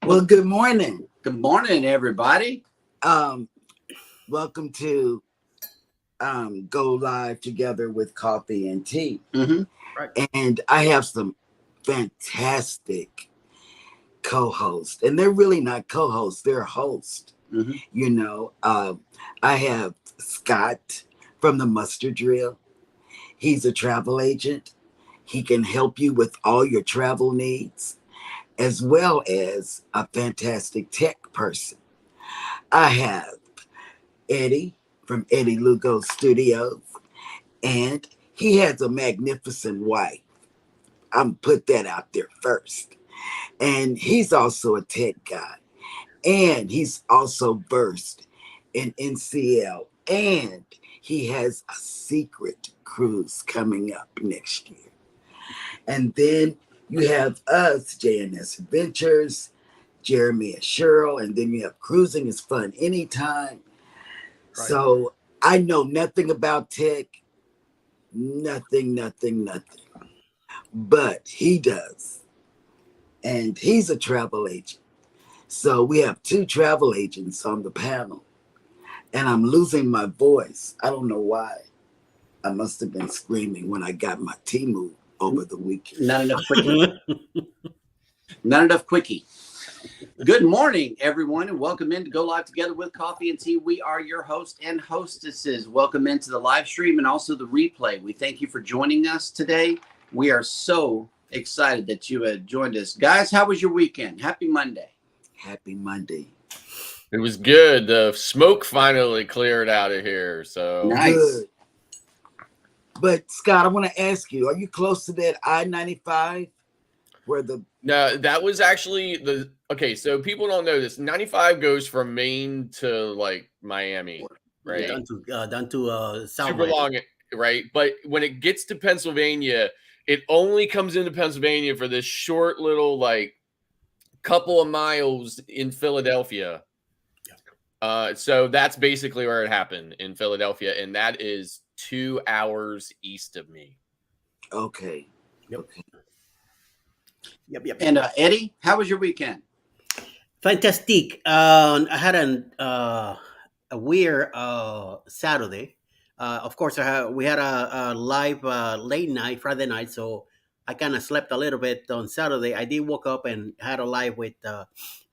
Well, good morning. Good morning, everybody. Um, Welcome to Go Live Together with Coffee and Tea. Mm-hmm. Right. And I have some fantastic co-hosts. And they're really not co-hosts, they're hosts. Mm-hmm. You know, I have Scott from the Mustard Drill. He's a travel agent. He can help you with all your travel needs, as well as a fantastic tech person. I have Eddie from Eddie Lugo Studios, and he has a magnificent wife. I'm put that out there first. And he's also a tech guy, and he's also versed in NCL, and he has a secret cruise coming up next year. And then you have us, JNS Adventures, Jeremy and Cheryl, and then you have Cruising is Fun Anytime. Right. So I know nothing about tech, nothing. But he does. And he's a travel agent. So we have two travel agents on the panel. And I'm losing my voice. I don't know why. I must have been screaming when I got my Temu over the weekend. Not enough quickie. Not enough quickie. Good morning, everyone, and welcome in to Go Live Together with Coffee and Tea. We are your hosts and hostesses. Welcome into the live stream and also the replay. We thank you for joining us today. We are so excited that you had joined us. Guys, how was your weekend? Happy Monday. Happy Monday. It was good. The smoke finally cleared out of here. So Nice. Good. But Scott, I want to ask you, are you close to that I-95 where the no, that was actually okay. So people don't know this. 95 goes from Maine to like Miami, right? Down to South Super Miami. long, right? But when it gets to Pennsylvania, it only comes into Pennsylvania for this short little like couple of miles in Philadelphia. So that's basically where it happened in Philadelphia, and that is 2 hours east of me. okay. Yep. Okay. Yep. And Eddie, how was your weekend? Fantastic. I had a weird Saturday. Of course, we had a live late night Friday night, so I kind of slept a little bit on Saturday. I did woke up and had a live with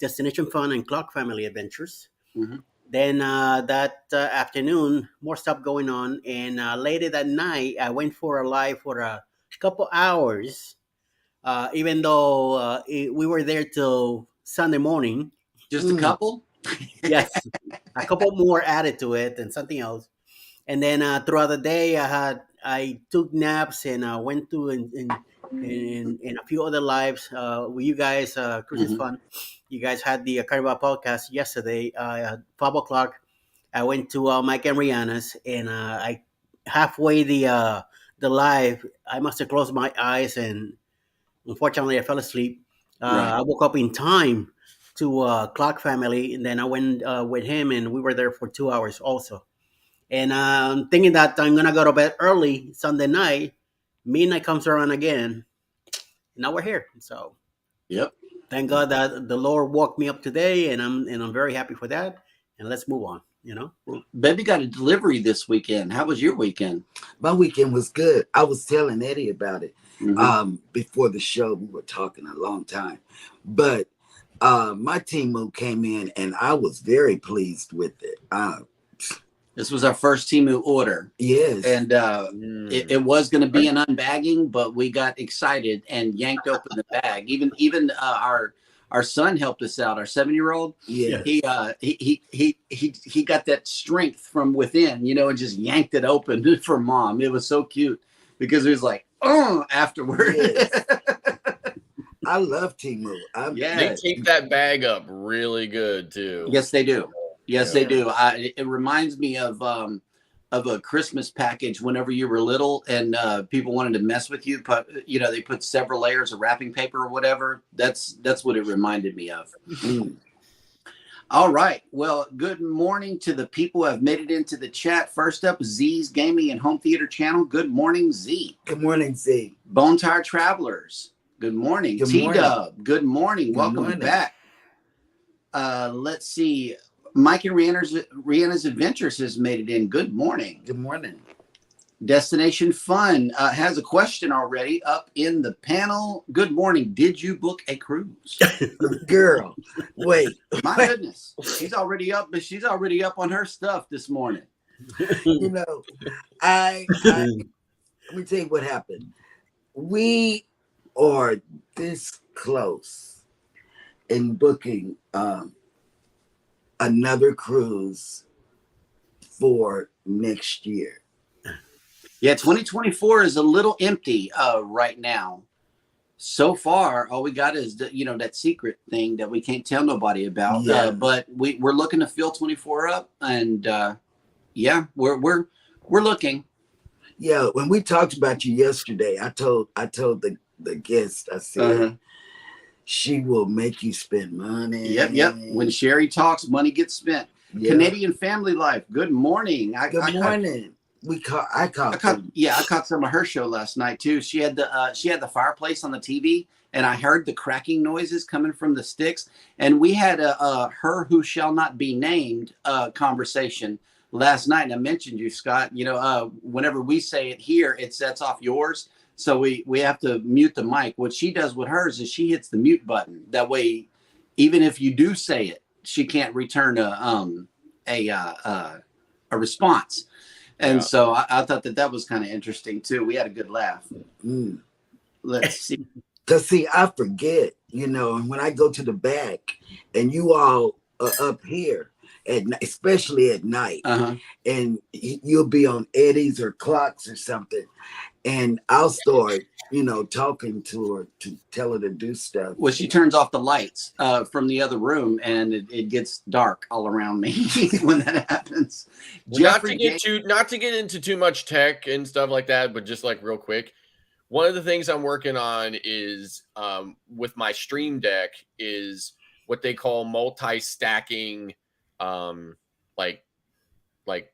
Destination Fun and Clock Family Adventures. Mm-hmm. Then that afternoon, more stuff going on, and later that night, I went for a live for a couple hours. Even though we were there till Sunday morning. Just a couple? Yes, a couple more added to it and something else. And then throughout the day, I took naps and went to in a few other lives with you guys. Cruise is fun. You guys had the Carnival podcast yesterday at 5 o'clock. I went to Mike and Rihanna's, and I halfway the live, I must have closed my eyes, and unfortunately I fell asleep. Right. I woke up in time to Clock Family, and then I went with him, and we were there for 2 hours also. And I'm thinking that I'm gonna go to bed early Sunday night. Midnight comes around again. Now we're here. So, Yep. thank God that the Lord woke me up today, and I'm very happy for that. And let's move on. You know, Baby got a delivery this weekend. How was your weekend? My weekend was good. I was telling Eddie about it. Mm-hmm. Before the show. We were talking a long time. But my Temu came in and I was very pleased with it. This was our first Temu order. Yes. And it was going to be an unbagging, but we got excited and yanked open the bag. Even our son helped us out. Our 7-year-old. Yeah. He got that strength from within, and just yanked it open for Mom. It was so cute because it was like, afterward. Yes. I love Temu. They take that bag up really good too. Yes, they do. Yes, they do. It reminds me of a Christmas package whenever you were little and people wanted to mess with you. They put several layers of wrapping paper or whatever. That's what it reminded me of. All right. Well, good morning to the people who have made it into the chat. First up, Z's Gaming and Home Theater Channel. Good morning, Z. Good morning, Z. Bone Tire Travelers. Good morning. Good T-Dub. Good morning. Good Welcome morning. back. Let's see. Mike and Rihanna's Adventures has made it in. Good morning. Good morning. Destination Fun has a question already up in the panel. Good morning. Did you book a cruise? Girl, wait. My goodness. She's already up, but she's already up on her stuff this morning. You know, let me tell you what happened. We are this close in booking another cruise for next year. Yeah, 2024 is a little empty right now. So far, all we got is that secret thing that we can't tell nobody about. Yeah. But we're looking to fill 24 up, and yeah, we're looking. Yeah, when we talked about you yesterday, I told the guest, I said she will make you spend money. Yep. When Sherry talks, money gets spent. Yeah. Canadian Family Life. Good morning. Good morning. I caught some of her show last night too. She had the fireplace on the TV, and I heard the cracking noises coming from the sticks. And we had a her who shall not be named conversation last night. And I mentioned you, Scott. Whenever we say it here, it sets off yours, so we have to mute the mic. What she does with hers is she hits the mute button. That way, even if you do say it, she can't return a response. And so I thought that was kind of interesting too. We had a good laugh. Let's see. Because see, I forget, and when I go to the back and you all are up here, especially at night, and you'll be on Eddie's or Clocks or something, and I'll start, talking to her to tell her to do stuff. Well, she turns off the lights from the other room, and it gets dark all around me when that happens. Not to get into too much tech and stuff like that, but just like real quick, one of the things I'm working on is with my Stream Deck is what they call multi-stacking, like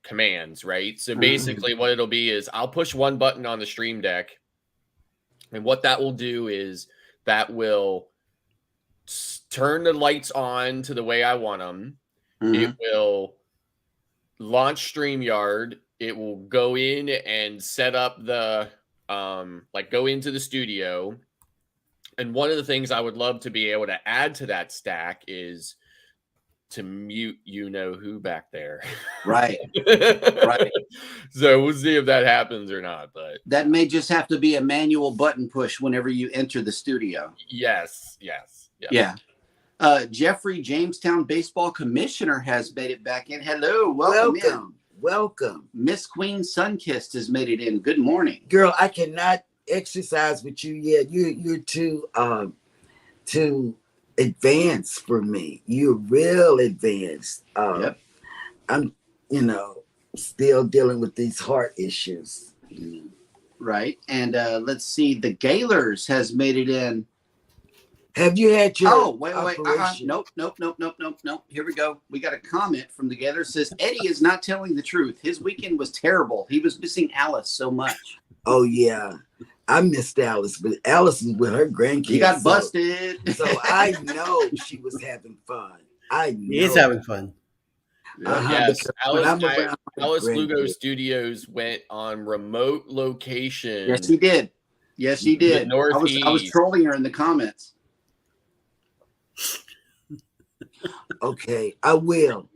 commands, right? So basically what it'll be is I'll push one button on the Stream Deck, and what that will do is that will turn the lights on to the way I want them. It will launch StreamYard. It will go in and set up the go into the studio. And one of the things I would love to be able to add to that stack is to mute who back there. Right. So we'll see if that happens or not. But that may just have to be a manual button push whenever you enter the studio. Yes. Yeah. Jeffrey, Jamestown Baseball Commissioner, has made it back in. Hello. Welcome. Miss Queen Sunkissed has made it in. Good morning. Girl, I cannot exercise with you yet. You're too advanced for me. You're real advanced. Yep. I'm, still dealing with these heart issues. Right. And let's see. The Gaylors has made it in. Have you had your wait. Nope. Here we go. We got a comment from the Gaylors. Says Eddie is not telling the truth. His weekend was terrible. He was missing Alice so much. Oh yeah. I missed Alice, but Alice was with her grandkids. He got busted. So I know she was having fun. He is having fun. Yes, Alice Lugo Studios went on remote location. Yes, he did. I was trolling her in the comments. Okay, I will.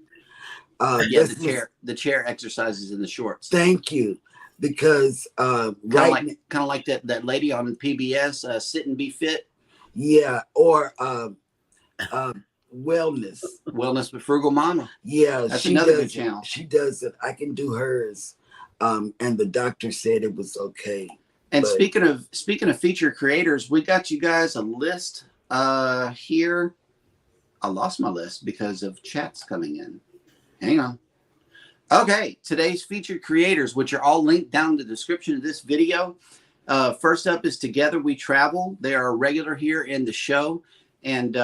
The chair exercises in the shorts. Thank you. Because kind of like that lady on PBS, Sit and Be Fit. Yeah, or Wellness with Frugal Mama. Yeah, that's another good channel. She does it. I can do hers. And the doctor said it was okay. And speaking of feature creators, we got you guys a list here. I lost my list because of chats coming in. Hang on. Okay, today's featured creators, which are all linked down in the description of this video. First up is Together We Travel. They are a regular here in the show, and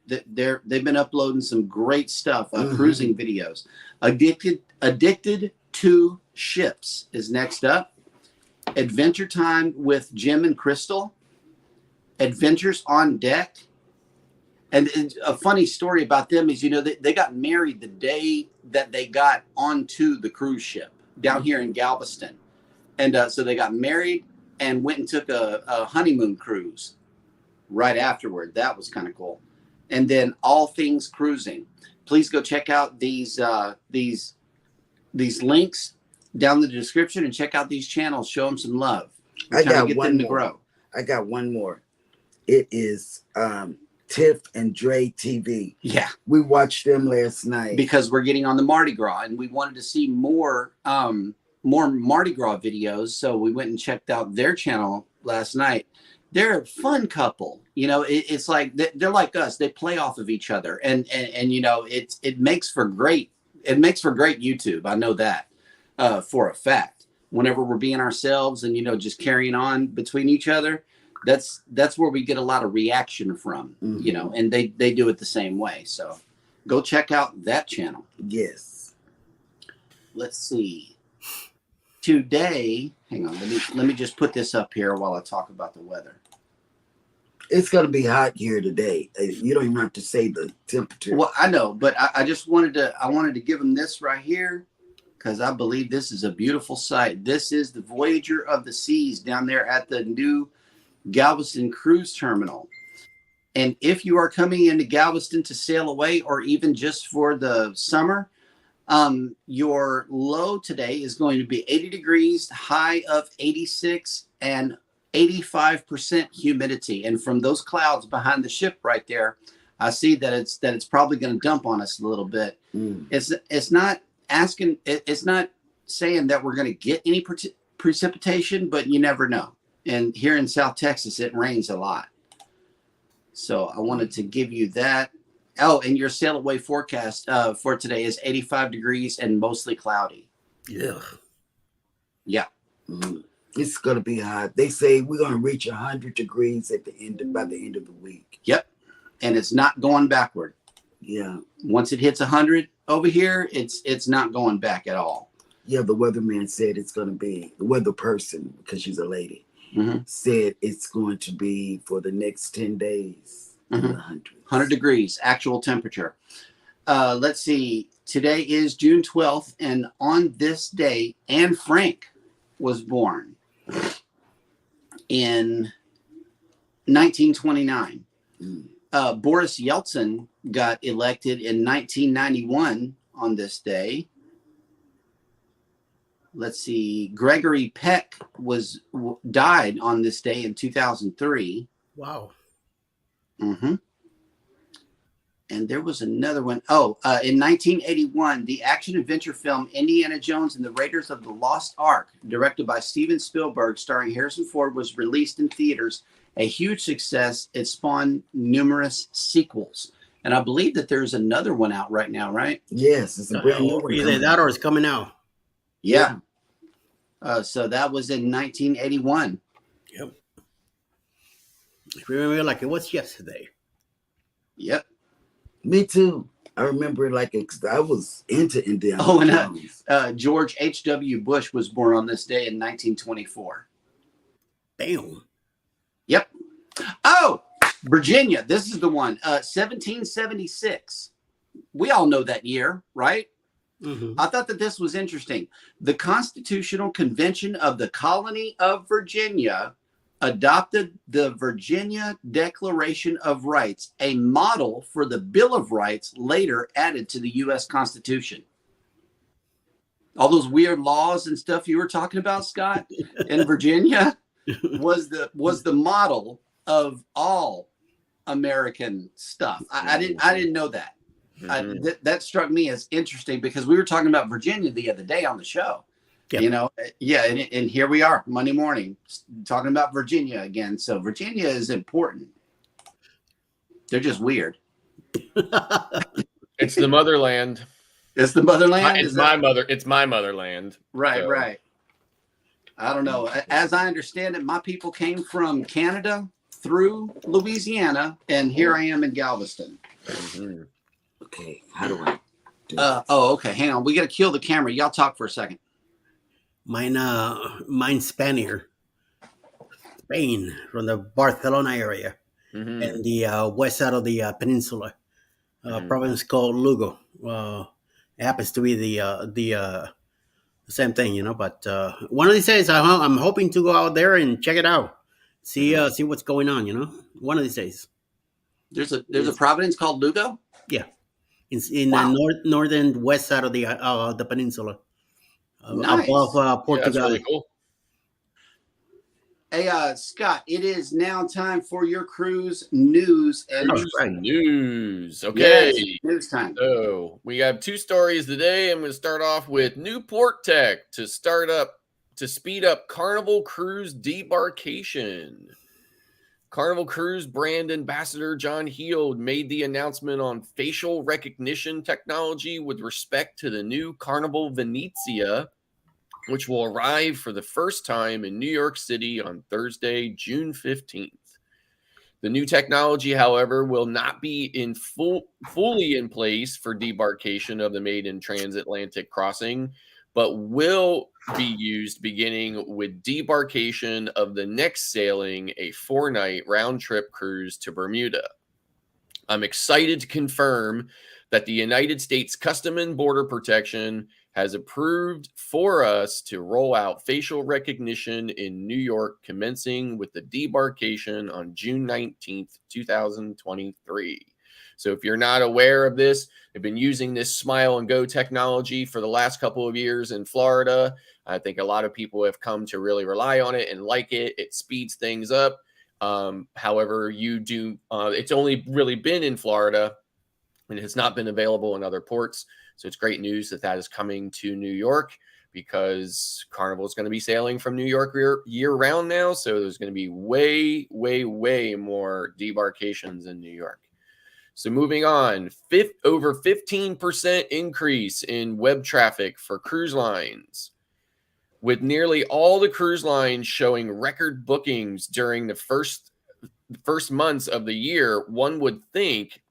they've been uploading some great stuff, cruising videos. Addicted to Ships is next up. Adventure Time with Jim and Crystal. Adventures on Deck. And a funny story about them is, they got married the day that they got onto the cruise ship down here in Galveston. And so they got married and went and took a honeymoon cruise right afterward. That was kind of cool. And then All Things Cruising. Please go check out these links down in the description and check out these channels. Show them some love. I got get one them to more. grow. I got one more. It is Tiff and Dre TV. Yeah. We watched them last night. Because we're getting on the Mardi Gras and we wanted to see more Mardi Gras videos. So we went and checked out their channel last night. They're a fun couple. It's like they're like us. They play off of each other. And it makes for great YouTube. I know that for a fact. Whenever we're being ourselves and, just carrying on between each other, that's where we get a lot of reaction from, and they do it the same way. So go check out that channel. Yes. Let's see. Today, hang on, let me just put this up here while I talk about the weather. It's going to be hot here today. You don't even have to say the temperature. Well, I know, but I just wanted to give them this right here because I believe this is a beautiful sight. This is the Voyager of the Seas down there at the new Galveston Cruise Terminal. And if you are coming into Galveston to sail away or even just for the summer, your low today is going to be 80 degrees, high of 86 and 85% humidity. And from those clouds behind the ship right there, I see that it's probably going to dump on us a little bit. It's not saying that we're going to get any precipitation, but you never know. And here in South Texas, it rains a lot. So I wanted to give you that. Oh, and your sail away forecast for today is 85 degrees and mostly cloudy. Yeah. Yeah. It's going to be hot. They say we're going to reach 100 degrees by the end of the week. Yep. And it's not going backward. Yeah. Once it hits 100 over here, it's not going back at all. Yeah, the weatherman said it's going to be, the weather person, because she's a lady, said it's going to be for the next 10 days in the 100 degrees, actual temperature. Let's see. Today is June 12th, and on this day, Anne Frank was born in 1929. Boris Yeltsin got elected in 1991 on this day. Let's see. Gregory Peck died on this day in 2003. Wow. And there was another one. In 1981, the action-adventure film Indiana Jones and the Raiders of the Lost Ark, directed by Steven Spielberg, starring Harrison Ford, was released in theaters. A huge success. It spawned numerous sequels. And I believe that there's another one out right now, right? Yes, it's a brand new one. Either that or it's coming out. Yeah. So that was in 1981. Yep. I remember like it was yesterday. Yep. Me too. I remember I was into Indiana Jones. And George H.W. Bush was born on this day in 1924. Damn. Yep. Oh, Virginia. This is the one. 1776. We all know that year, right? I thought that this was interesting. The Constitutional Convention of the Colony of Virginia adopted the Virginia Declaration of Rights, a model for the Bill of Rights later added to the U.S. Constitution. All those weird laws and stuff you were talking about, Scott, in Virginia was the model of all American stuff. I didn't know that. That struck me as interesting because we were talking about Virginia the other day on the show. Yep. And here we are Monday morning talking about Virginia again. So Virginia is important. They're just weird. It's the motherland. It's the motherland. It's my motherland. Right, so. Right. I don't know. As I understand it, my people came from Canada through Louisiana, and here I am in Galveston. Okay, how do I do okay. Hang on. We got to kill the camera. Y'all talk for a second. Mine's Spaniard. Spain, from the Barcelona area. and the west side of the peninsula, province called Lugo. It happens to be the same thing, you know. But one of these days, I'm hoping to go out there and check it out, see what's going on, you know. One of these days. There's a province called Lugo. Yeah, it's in Wow. the northern west side of the peninsula, Nice. above Yeah, Portugal. that's really cool. Hey, Scott, it is now time for your cruise news and News. Okay. Yes, news time. So we have 2 stories today. I'm going to start off with new port tech to speed up Carnival Cruise debarkation. Carnival Cruise brand ambassador John Heald made the announcement on facial recognition technology with respect to the new Carnival Venezia, which will arrive for the first time in New York City on Thursday, June 15th. The new technology, however, will not be fully in place for debarkation of the maiden transatlantic crossing, but will be used beginning with debarkation of the next sailing, a 4-night round-trip cruise to Bermuda. I'm excited to confirm that the United States Customs and Border Protection has approved for us to roll out facial recognition in New York, commencing with the debarkation on June 19th, 2023. So if you're not aware of this, they've been using this Smile and Go technology for the last couple of years in Florida. I think a lot of people have come to really rely on it and like it. It speeds things up. However, it's only really been in Florida and it has not been available in other ports. So it's great news that is coming to New York, because Carnival is going to be sailing from New York year round now. So there's going to be way, way, way more debarkations in New York. So moving on, over 15% increase in web traffic for cruise lines, with nearly all the cruise lines showing record bookings during the first months of the year. One would think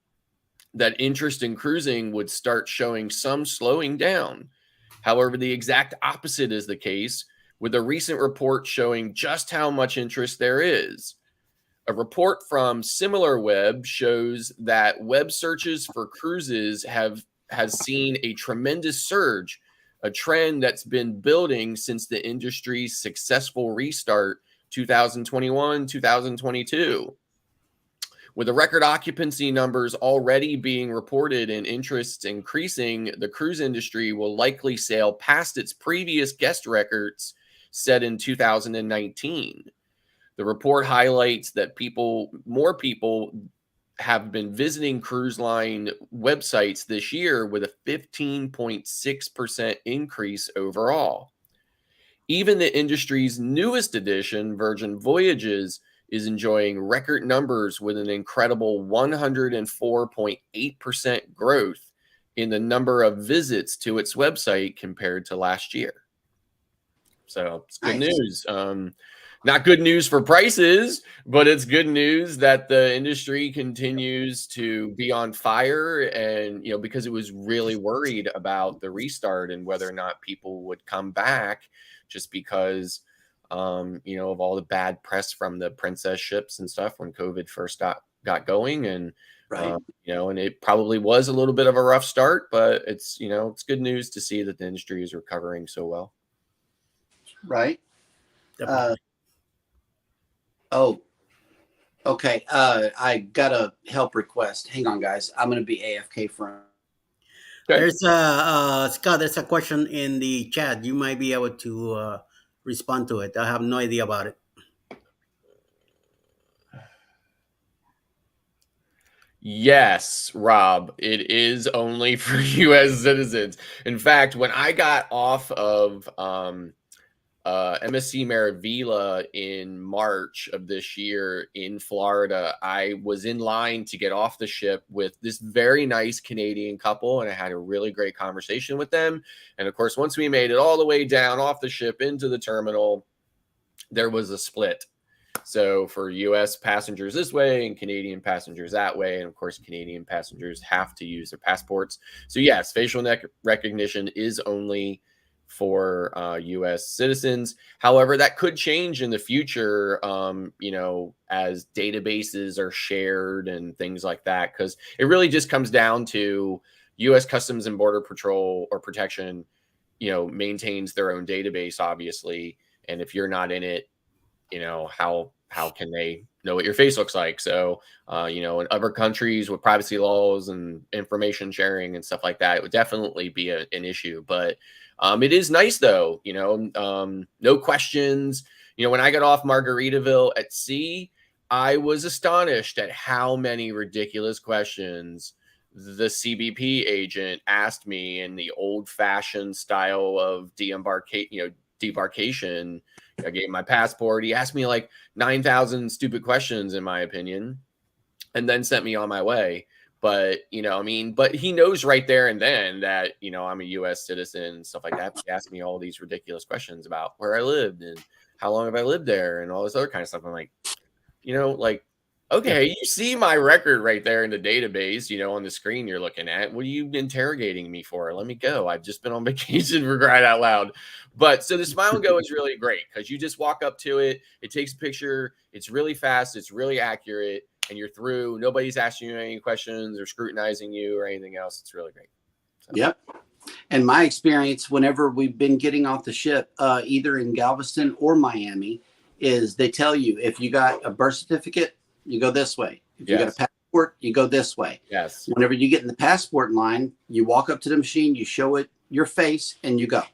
that interest in cruising would start showing some slowing down. However, the exact opposite is the case, with a recent report showing just how much interest there is. A report from SimilarWeb shows that web searches for cruises has seen a tremendous surge, a trend that's been building since the industry's successful restart 2021, 2022. With the record occupancy numbers already being reported and interests increasing, the cruise industry will likely sail past its previous guest records set in 2019. The report highlights that more people have been visiting cruise line websites this year, with a 15.6% increase overall. Even the industry's newest edition, Virgin Voyages, is enjoying record numbers with an incredible 104.8% growth in the number of visits to its website compared to last year. So it's good news. Not good news for prices, but it's good news that the industry continues to be on fire. And, because it was really worried about the restart and whether or not people would come back, just because of all the bad press from the princess ships and stuff when COVID first got going. And, right. And it probably was a little bit of a rough start, but it's good news to see that the industry is recovering so well. Right. Okay. I got a help request. Hang on, guys. I'm going to be AFK for Okay. There's Scott, there's a question in the chat. You might be able to respond to it. I have no idea about it. Yes, Rob, it is only for U.S. citizens. In fact, when I got off of MSC Meraviglia in March of this year in Florida, I was in line to get off the ship with this very nice Canadian couple, and I had a really great conversation with them. And of course, once we made it all the way down off the ship into the terminal, there was a split. So for U.S. passengers this way and Canadian passengers that way, and of course, Canadian passengers have to use their passports. So yes, facial recognition is only for U.S. citizens. However, that could change in the future, as databases are shared and things like that, because it really just comes down to U.S. Customs and Border Patrol or Protection, maintains their own database, obviously. And if you're not in it, how can they know what your face looks like? So, in other countries with privacy laws and information sharing and stuff like that, it would definitely be an issue. But it is nice, though, no questions. When I got off Margaritaville at sea, I was astonished at how many ridiculous questions the CBP agent asked me in the old-fashioned style of debarkation. I gave him my passport. He asked me like 9,000 stupid questions, in my opinion, and then sent me on my way. But, but he knows right there and then that, I'm a U.S. citizen and stuff like that. He asked me all these ridiculous questions about where I lived and how long have I lived there and all this other kind of stuff. I'm like, okay, you see my record right there in the database, on the screen you're looking at. What are you interrogating me for? Let me go. I've just been on vacation, for crying out loud. But so the Smile and Go is really great because you just walk up to it. It takes a picture. It's really fast. It's really accurate. And you're through. Nobody's asking you any questions or scrutinizing you or anything else. It's really great. So. Yep. And my experience, whenever we've been getting off the ship, either in Galveston or Miami, is they tell you if you got a birth certificate, you go this way. If you got a passport, you go this way. Yes. Whenever you get in the passport line, you walk up to the machine, you show it your face, and you go.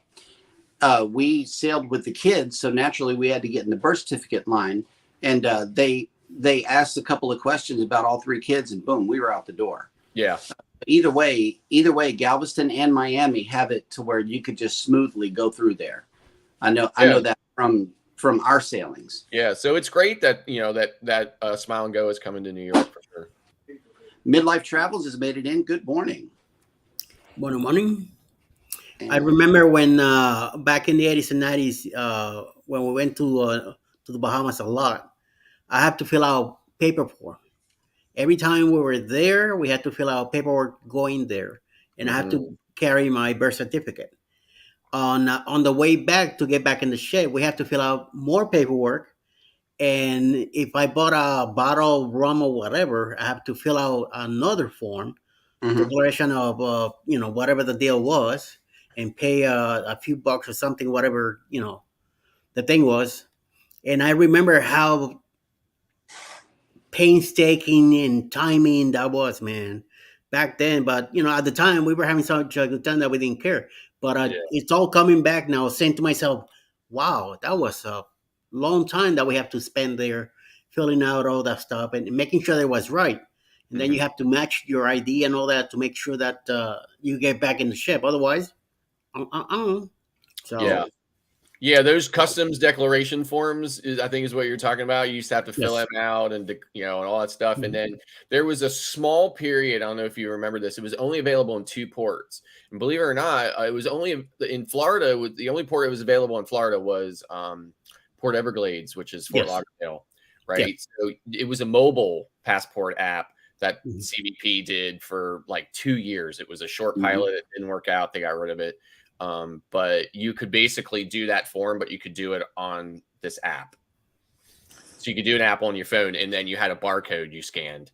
We sailed with the kids, so naturally we had to get in the birth certificate line, and they asked a couple of questions about all three kids, and boom, we were out the door. Yeah. Either way, Galveston and Miami have it to where you could just smoothly go through there. I know that from our sailings. Yeah, so it's great that that Smile and Go is coming to New York for sure. Midlife Travels has made it in. Good morning. Good morning. I remember when back in the 80s and 90s, when we went to the Bahamas a lot, I had to fill out paperwork. Every time we were there, we had to fill out paperwork going there, and I had to carry my birth certificate. On the way back to get back in the ship, we have to fill out more paperwork. And if I bought a bottle of rum or whatever, I have to fill out another form, declaration of whatever the deal was, and pay a few bucks or something, whatever the thing was. And I remember how painstaking and timing that was, man, back then. But at the time, we were having such a good time that we didn't care. But it's all coming back now, saying to myself, wow, that was a long time that we have to spend there filling out all that stuff and making sure that it was right. And then you have to match your ID and all that to make sure that you get back in the ship. Otherwise, So yeah, those customs declaration forms I think is what you're talking about. You used to have to fill them out and and all that stuff. And then there was a small period. I don't know if you remember this. It was only available in 2 ports, and believe it or not, it was only in Florida. The only port it was available in Florida was Port Everglades, which is Fort Lauderdale, right? So it was a mobile passport app that CBP did for like 2 years. It was a short pilot. It didn't work out. They got rid of it. But you could basically do that form, but you could do it on this app. So you could do an app on your phone, and then you had a barcode you scanned.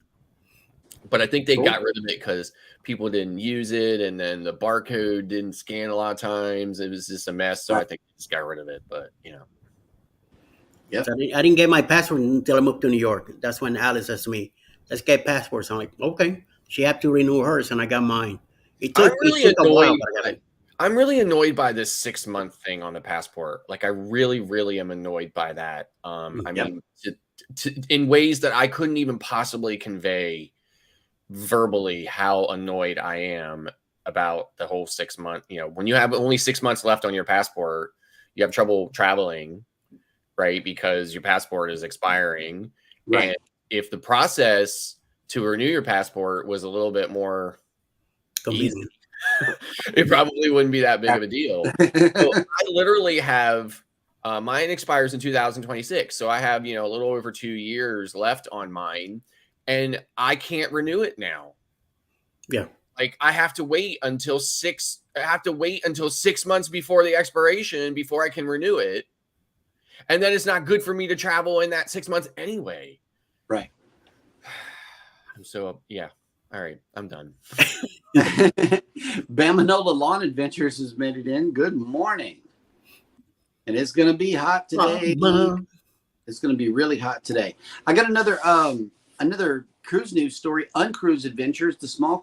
But I think they got rid of it because people didn't use it, and then the barcode didn't scan a lot of times. It was just a mess. So I think they just got rid of it. But So I didn't get my passport until I moved to New York. That's when Alice says to me, "Let's get passports." I'm like, "Okay." She had to renew hers, and I got mine. It took a while, but I got it. I'm really annoyed by this 6-month thing on the passport. Like, I really, really am annoyed by that. I mean, in ways that I couldn't even possibly convey verbally how annoyed I am about the whole 6 month. When you have only 6 months left on your passport, you have trouble traveling, right? Because your passport is expiring. Right. And if the process to renew your passport was a little bit more easy, it probably wouldn't be that big of a deal. So I literally have mine expires in 2026. So I have, a little over 2 years left on mine, and I can't renew it now. Yeah. Like I have to wait until 6 months before the expiration before I can renew it. And then it's not good for me to travel in that 6 months anyway. Right. So yeah. All right, I'm done. Bamanola Lawn Adventures has made it in. Good morning. And it's going to be hot today. It's going to be really hot today. I got another cruise news story. Uncruise Adventures, the small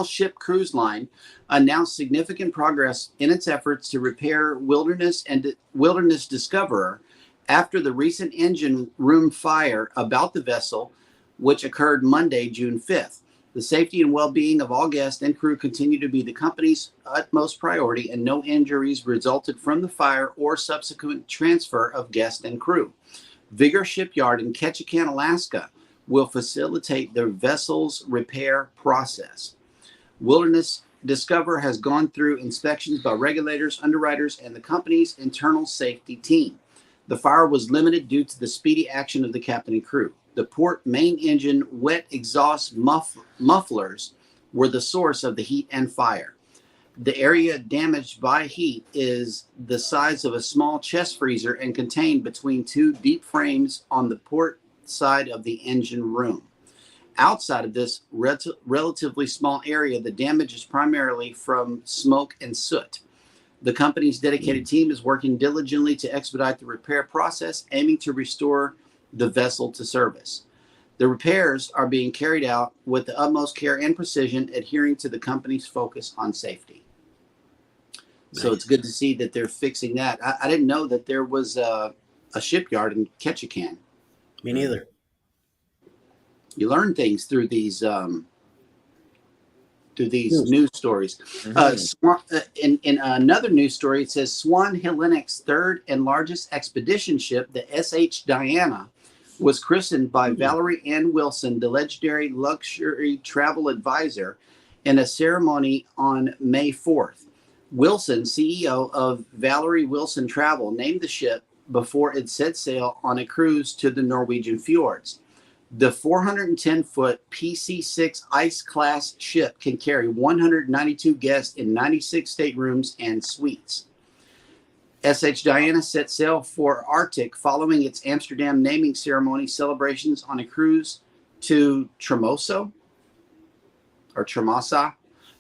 ship cruise line, announced significant progress in its efforts to repair Wilderness Discoverer after the recent engine room fire about the vessel, which occurred Monday, June 5th. The safety and well-being of all guests and crew continue to be the company's utmost priority, and no injuries resulted from the fire or subsequent transfer of guests and crew. Vigor Shipyard in Ketchikan, Alaska, will facilitate the vessel's repair process. Wilderness Discoverer has gone through inspections by regulators, underwriters, and the company's internal safety team. The fire was limited due to the speedy action of the captain and crew. The port main engine wet exhaust mufflers were the source of the heat and fire. The area damaged by heat is the size of a small chest freezer and contained between two deep frames on the port side of the engine room. Outside of this relatively small area, the damage is primarily from smoke and soot. The company's dedicated team is working diligently to expedite the repair process, aiming to restore the vessel to service. The repairs are being carried out with the utmost care and precision, adhering to the company's focus on safety. Nice. So it's good to see that they're fixing that. I didn't know that there was a shipyard in Ketchikan. Me neither. You learn things through these news stories. In another news story, it says Swan Hellenic's third and largest expedition ship, the S.H. Diana, was christened by Valerie Ann Wilson, the legendary luxury travel advisor, in a ceremony on May 4th. Wilson, CEO of Valerie Wilson Travel, named the ship before it set sail on a cruise to the Norwegian fjords. The 410-foot PC-6 ice-class ship can carry 192 guests in 96 staterooms and suites. S.H. Diana set sail for Arctic following its Amsterdam naming ceremony celebrations on a cruise to Tromsø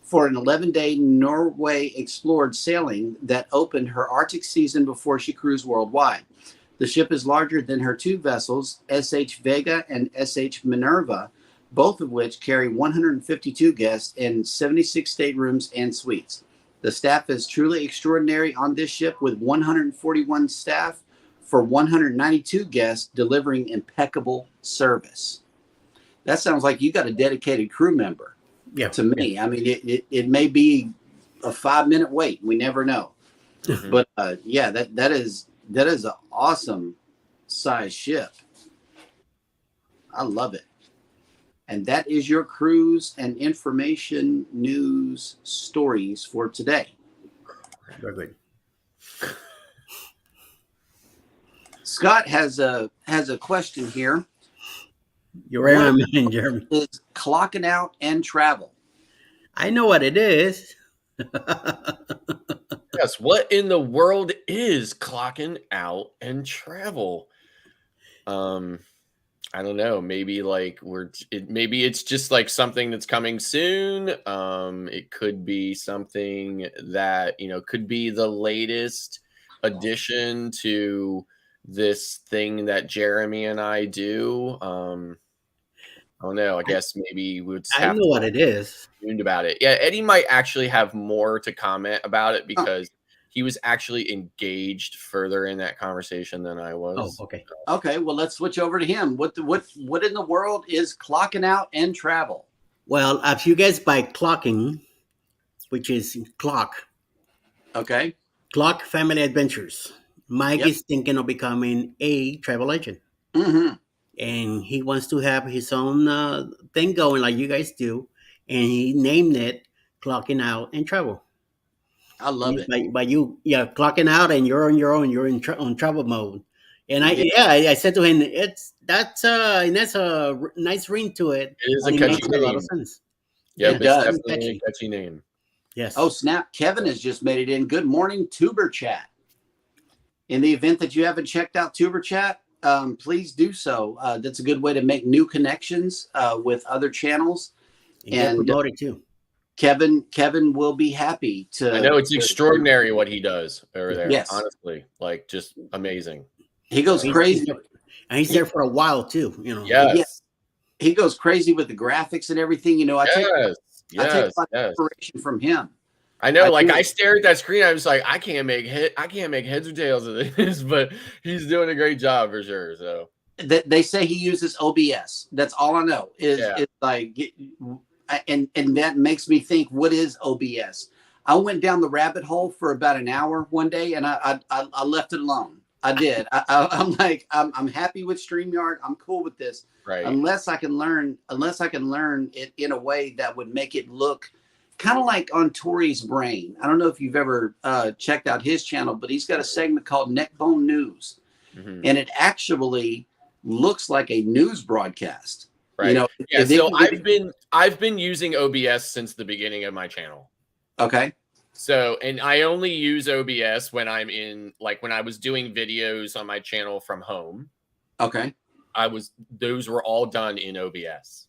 for an 11-day Norway explored sailing that opened her Arctic season before she cruised worldwide. The ship is larger than her two vessels, S.H. Vega and S.H. Minerva, both of which carry 152 guests in 76 staterooms and suites. The staff is truly extraordinary on this ship, with 141 staff for 192 guests delivering impeccable service. That sounds like you got a dedicated crew member. Yeah. To me, I mean, it may be a 5-minute wait. We never know. Mm-hmm. But yeah, that is an awesome size ship. I love it. And that is your cruise and information news stories for today. Very good. Scott has a question here. You're right, my man, Jeremy. Is clocking out and travel? I know what it is. Yes, what in the world is clocking out and travel? I don't know. Maybe like maybe it's just like something that's coming soon. It could be something that, could be the latest addition to this thing that Jeremy and I do. I don't know. I guess maybe we would I know what it is. About it. Yeah, Eddie might actually have more to comment about it because he was actually engaged further in that conversation than I was. Oh, okay. Okay, well, let's switch over to him. What in the world is clocking out and travel? Well, if you guys by clocking, which is clock. Okay. Clock Family Adventures. Mike is thinking of becoming a travel agent. Mm-hmm. And he wants to have his own thing going like you guys do. And he named it Clocking Out and Travel. I love it. By you, clocking out and you're on your own. You're on travel mode. And I said to him, that's a nice ring to it. It is a catchy a lot of sense. Yep, It it's does. definitely a catchy name. Yes. Oh, snap. Kevin has just made it in. Good morning, Tuber Chat. In the event that you haven't checked out Tuber Chat, please do so. That's a good way to make new connections with other channels. Get And promoted too. Kevin will be happy to. I know it's extraordinary what he does over there. Yes. Honestly, like just amazing. He goes He's- crazy. And he's there for a while too. You know. Yes. He goes crazy with the graphics and everything. You know, I take a lot of Yes. inspiration from him. I know, like do. I stared at that screen, I was like, I can't make heads or tails of this, but he's doing a great job for sure. So They say he uses OBS. That's all I know. Is like, and that makes me think, what is OBS? I went down the rabbit hole for about an hour one day, and I left it alone. I did. I'm like, I'm happy with StreamYard. I'm cool with this. right. Unless I can learn it in a way that would make it look kind of like on Tori's brain. I don't know if you've ever checked out his channel, but he's got a segment called Neckbone News, and it actually looks like a news broadcast. Right. You know, yeah. So I've been using OBS since the beginning of my channel. Okay. So, and I only use OBS when I'm when I was doing videos on my channel from home. Okay. Those were all done in OBS.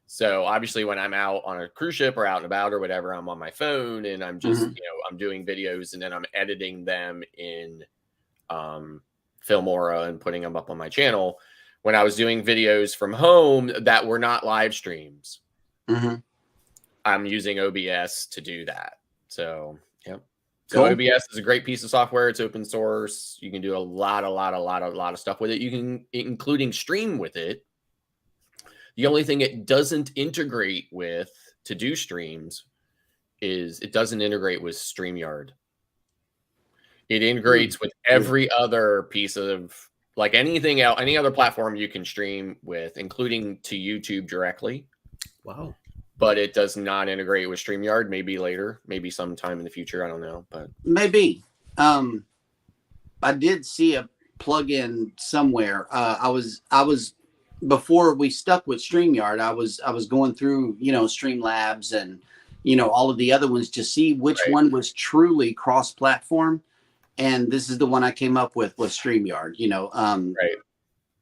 So obviously when I'm out on a cruise ship or out and about or whatever, I'm on my phone and I'm just, I'm doing videos and then I'm editing them in Filmora and putting them up on my channel. When I was doing videos from home that were not live streams, I'm using OBS to do that. So, yeah. So cool. OBS is a great piece of software. It's open source. You can do a lot of stuff with it. You can, including stream with it. The only thing it doesn't integrate with to do streams is it doesn't integrate with StreamYard. It integrates with every other piece of, like anything else, any other platform you can stream with, including to YouTube directly. Wow. But it does not integrate with StreamYard. Maybe later, maybe sometime in the future. I don't know, but maybe. I did see a plugin somewhere. I was before we stuck with StreamYard. I was going through, Streamlabs and all of the other ones to see which one was truly cross-platform. And this is the one I came up with StreamYard.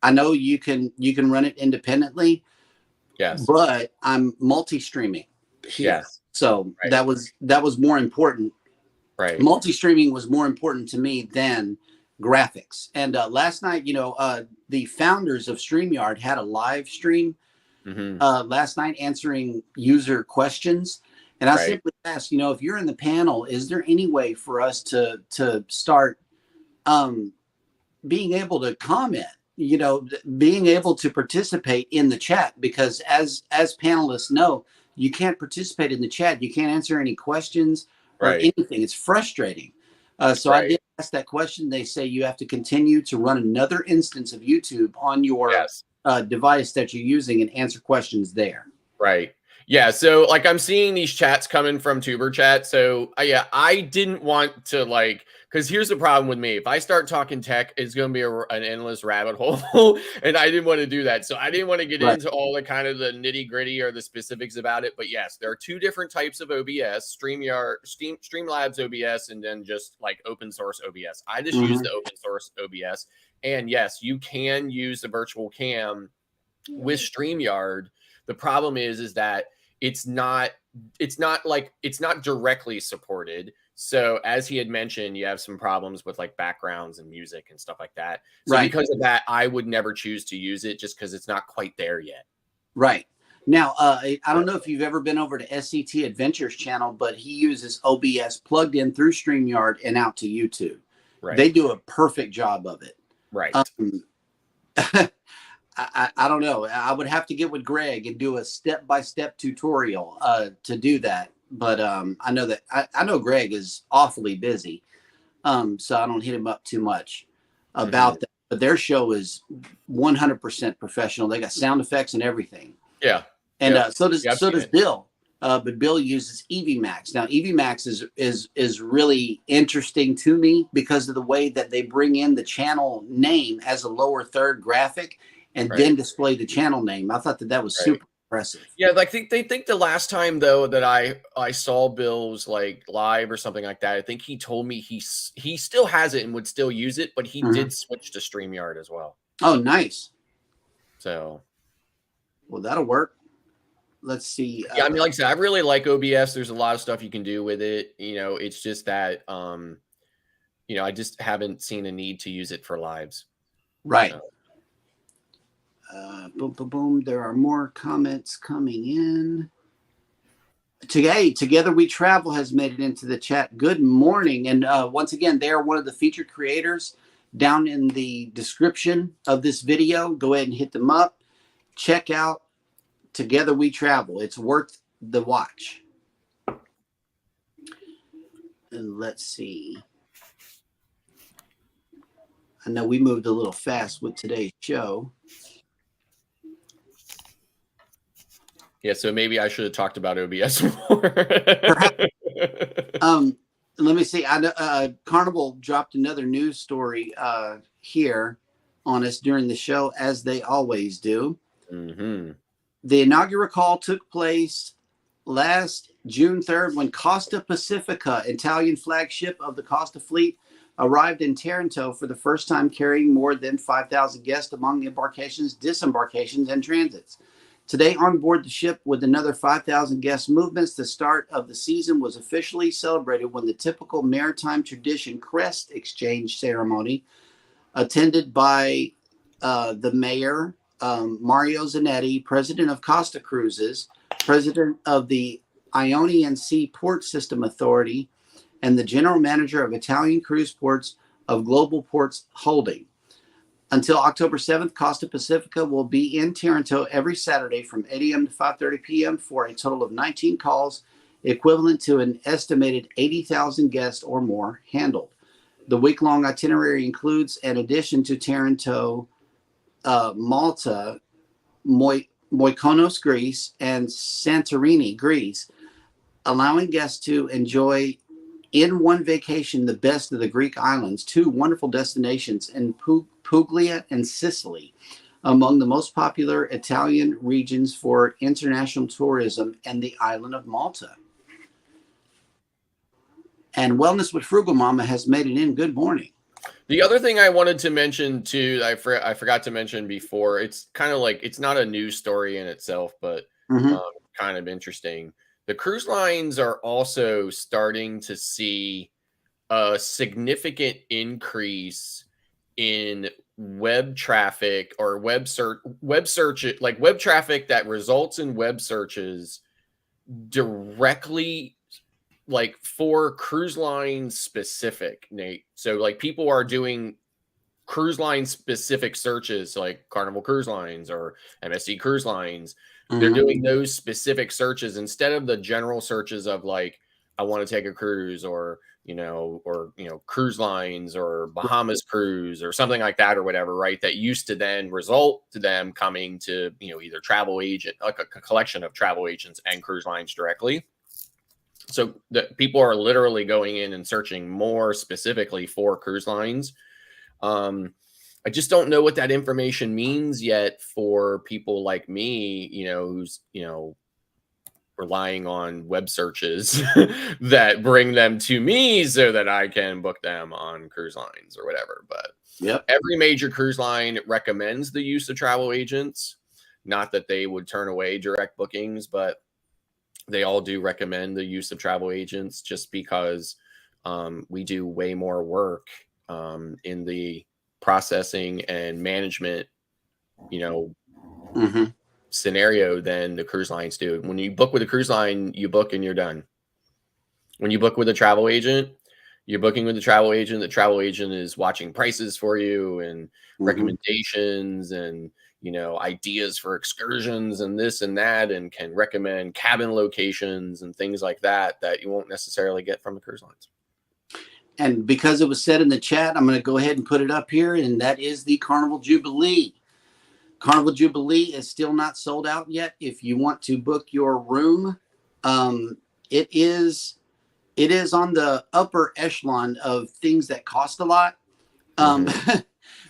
I know you can run it independently. Yes. But I'm multi-streaming here. Yes. So that was more important. Right. Multi-streaming was more important to me than graphics. And last night, the founders of StreamYard had a live stream last night answering user questions. And I simply asked, if you're in the panel, is there any way for us to start being able to comment? Being able to participate in the chat, because as panelists know, you can't participate in the chat. You can't answer any questions or anything. It's frustrating. So I did ask that question. They say you have to continue to run another instance of YouTube on your device that you're using and answer questions there. Right. Yeah. So like I'm seeing these chats coming from Tuber Chat. So I didn't want to because here's the problem with me. If I start talking tech, it's going to be an endless rabbit hole. And I didn't want to do that. So I didn't want to get into all the kind of the nitty gritty or the specifics about it. But yes, there are two different types of OBS, Streamlabs OBS, and then just like open source OBS. I just use the open source OBS. And yes, you can use the virtual cam with StreamYard. The problem is that it's not directly supported. So as he had mentioned, you have some problems with like backgrounds and music and stuff like that. So because of that, I would never choose to use it just because it's not quite there yet. Right. Now, I don't know if you've ever been over to SCT Adventures channel, but he uses OBS plugged in through StreamYard and out to YouTube. Right. They do a perfect job of it. Right. I don't know. I would have to get with Greg and do a step-by-step tutorial to do that. But I know that I know Greg is awfully busy, so I don't hit him up too much about that. But their show is 100% professional. They got sound effects and everything. Yeah, and so does Bill. But Bill uses EVMax. Now EVMax is really interesting to me because of the way that they bring in the channel name as a lower third graphic and then display the channel name. I thought that was super impressive. Yeah, like they think the last time though that I saw Bill's like live or something like that, I think he told me he still has it and would still use it, but he did switch to StreamYard as well. Oh, nice. So, well, that'll work. Let's see. Yeah, I mean, like I said, I really like OBS. There's a lot of stuff you can do with it. You know, it's just that you know, I just haven't seen a need to use it for lives. Right. So. Boom, boom, boom. There are more comments coming in. Today, Together We Travel has made it into the chat. Good morning. And once again, they are one of the featured creators. Down in the description of this video, go ahead and hit them up. Check out Together We Travel. It's worth the watch. And let's see. I know we moved a little fast with today's show. Yeah, so maybe I should have talked about OBS more. Let me see. Carnival dropped another news story here on us during the show, as they always do. Mm-hmm. The inaugural call took place last June 3rd when Costa Pacifica, Italian flagship of the Costa fleet, arrived in Taranto for the first time, carrying more than 5,000 guests among embarkations, disembarkations, and transits. Today, on board the ship with another 5,000 guest movements, the start of the season was officially celebrated when the typical maritime tradition crest exchange ceremony, attended by the mayor, Mario Zanetti, president of Costa Cruises, president of the Ionian Sea Port System Authority, and the general manager of Italian Cruise Ports of Global Ports Holding. Until October 7th, Costa Pacifica will be in Taranto every Saturday from 8 a.m. to 5:30 p.m. for a total of 19 calls, equivalent to an estimated 80,000 guests or more handled. The week-long itinerary includes an addition to Taranto, Malta, Mykonos, Greece, and Santorini, Greece, allowing guests to enjoy in one vacation the best of the Greek islands, two wonderful destinations in Puglia and Sicily, among the most popular Italian regions for international tourism, and the island of Malta. And Wellness with Frugal Mama has made it in. Good morning. The other thing I wanted to mention too, I forgot to mention before, it's kind of like, it's not a news story in itself, but kind of interesting. The cruise lines are also starting to see a significant increase in web traffic or web search, like web traffic that results in web searches directly, like for cruise line specific, Nate. So like people are doing cruise line specific searches like Carnival Cruise Lines or MSC Cruise Lines. They're doing those specific searches instead of the general searches of like, I want to take a cruise or cruise lines or Bahamas cruise or something like that or whatever, right? That used to then result to them coming to, either travel agent, like a collection of travel agents and cruise lines directly. So the people are literally going in and searching more specifically for cruise lines. I just don't know what that information means yet for people like me, who's, relying on web searches that bring them to me so that I can book them on cruise lines or whatever. But every major cruise line recommends the use of travel agents. Not that they would turn away direct bookings, but they all do recommend the use of travel agents just because we do way more work in the processing and management, scenario than the cruise lines do. When you book with a cruise line, you book and you're done. When you book with a travel agent, you're booking with the travel agent. The travel agent is watching prices for you and recommendations and, ideas for excursions and this and that, and can recommend cabin locations and things like that you won't necessarily get from the cruise lines. And because it was said in the chat, I'm going to go ahead and put it up here, and that is the Carnival Jubilee. Carnival Jubilee is still not sold out yet. If you want to book your room, it is on the upper echelon of things that cost a lot.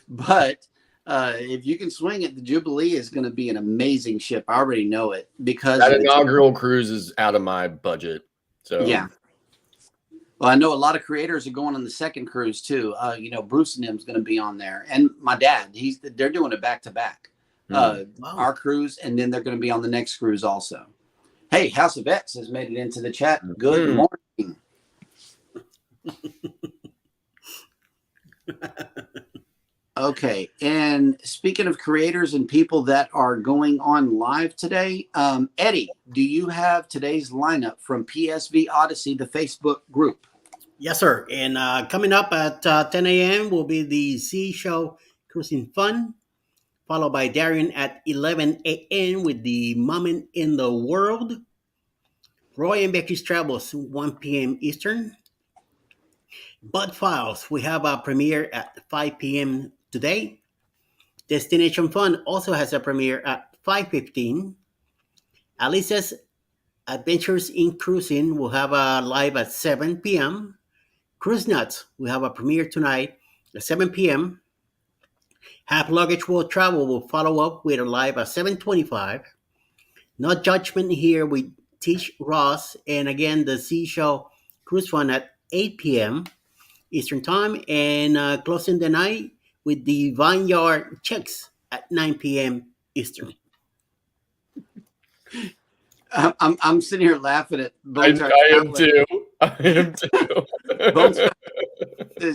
But If you can swing it, the Jubilee is going to be an amazing ship. I already know it because that inaugural cruise is out of my budget. So yeah. Well, I know a lot of creators are going on the second cruise too. Bruce and them's going to be on there, and my dad. They're doing it back to back. Wow. Our cruise, and then they're going to be on the next cruise also. Hey, House of X has made it into the chat. Good morning. Okay, and speaking of creators and people that are going on live today, Eddie, do you have today's lineup from PSV Odyssey, the Facebook group? Yes, sir. And coming up at 10 a.m. will be the Sea Show Cruising Fun, followed by Darian at 11 a.m. with the Moment in the World. Roy and Becky's Travels, 1 p.m. Eastern. Bud Files, we have a premiere at 5 p.m. today. Destination Fun also has a premiere at 5:15. Alice's Adventures in Cruising will have a live at 7 p.m. Cruise Nuts, we have a premiere tonight at 7 p.m. Half Luggage World Travel will follow up with a live at 7:25. No Judgment here with Tish Ross, and again the Sea Show Cruise Fun at 8 p.m. Eastern Time, and closing the night with the Vineyard Chicks at 9 p.m. Eastern. I'm sitting here laughing at I am too. I am too.